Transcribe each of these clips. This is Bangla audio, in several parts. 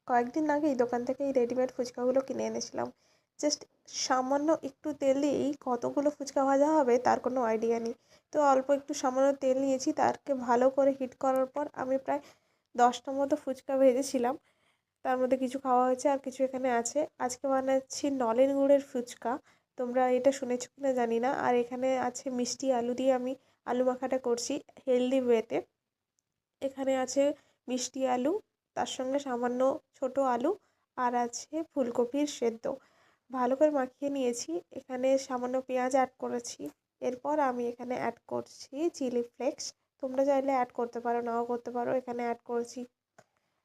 কয়েকদিন আগেই দোকান থেকে এই রেডিমেড ফুচকাগুলো কিনে এনেছিলাম। জাস্ট সামান্য একটু তেল দিয়েই কতগুলো ফুচকা ভাজা হবে তার কোনো আইডিয়া নেই। তো অল্প একটু সামান্য তেল নিয়েছি, তারকে ভালো করে হিট করার পর আমি প্রায় 10টা মতো ফুচকা ভেজেছিলাম। তার মধ্যে কিছু খাওয়া হয়েছে আর কিছু এখানে আছে। আজকে বানাচ্ছি নলেন গুড়ের ফুচকা। তোমরা এটা শুনেছো কিনা জানি না। আর এখানে আছে মিষ্টি আলু দিয়ে আমি আলু মাখাটা করছি হেলদি ওয়েতে। এখানে আছে মিষ্টি আলু, তার সঙ্গে সামান্য ছোট আলু, আর আছে ফুলকপির সেদ্ধ। ভালো করে মাখিয়ে নিয়েছি। এখানে সামান্য পেঁয়াজ অ্যাড করেছি। এরপর আমি এখানে অ্যাড করছি চিলি ফ্লেক্স। তোমরা চাইলে অ্যাড করতে পারো, নাও করতে পারো। এখানে অ্যাড করেছি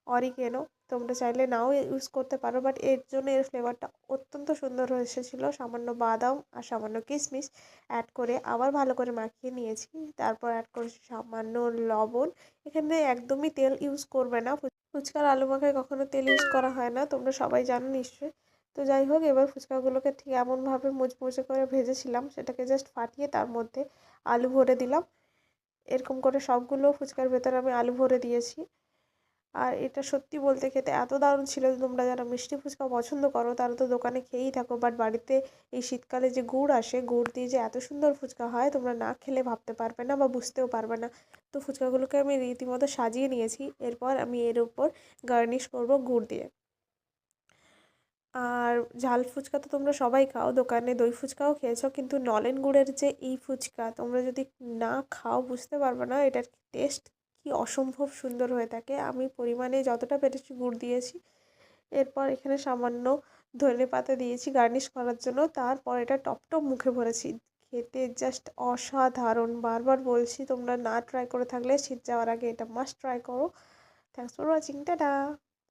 অরিগেনো। তোমরা চাইলে নাও ইউজ করতে পারো, বাট এর জন্য এর ফ্লেভারটা অত্যন্ত সুন্দর এসেছিলো। সামান্য বাদাম আর সামান্য কিশমিশ অ্যাড করে আবার ভালো করে মাখিয়ে নিয়েছি। তারপর অ্যাড করেছি সামান্য লবণ। এখানে একদমই তেল ইউজ করবে না, ফুচকার আলু মাখায় কখনো তেল ইউজ করা হয় না, তোমরা সবাই জানো নিশ্চয়ই। তো যাই হোক, এবার ফুচকাগুলোকে ঠিক এমনভাবে মুচমুচে করে ভেজেছিলাম, সেটাকে জাস্ট ফাটিয়ে তার মধ্যে আলু ভরে দিলাম। এরকম করে সবগুলো ফুচকার ভেতরে আমি আলু ভরে দিয়েছি। আর এটা সত্যি বলতে খেতে এত দারুণ ছিল যে তোমরা যারা মিষ্টি ফুচকা পছন্দ করো তারা তো দোকানে খেয়েই থাকো, বাট বাড়িতে এই শীতকালে যে গুড় আসে, গুড় দিয়ে যে এত সুন্দর ফুচকা হয় তোমরা না খেলে ভাবতে পারবে না বা বুঝতেও পারবে না। তো ফুচকাগুলোকে আমি রীতিমতো সাজিয়ে নিয়েছি। এরপর আমি এর উপর গার্নিশ করব গুড় দিয়ে। আর ঝাল ফুচকা তো তোমরা সবাই খাও, দোকানে দই ফুচকাও খেয়েছো, কিন্তু নলেন গুড়ের যে এই ফুচকা তোমরা যদি না খাও বুঝতে পারবে না এটার টেস্ট কি অসম্ভব সুন্দর হয়ে থাকে। আমি পরিমাণে যতটা পেরেছি গুড় দিয়েছি। এরপর এখানে সামান্য ধনেপাতা দিয়েছি গার্নিশ করার জন্য। তারপর এটা টপ টপ মুখে ভরেছি। খেতে জাস্ট অসাধারণ। বারবার বলছি, তোমরা না ট্রাই করে থাকলে শীত যাওয়ার আগে এটা মাস্ট ট্রাই করো। Thanks for watching, tata.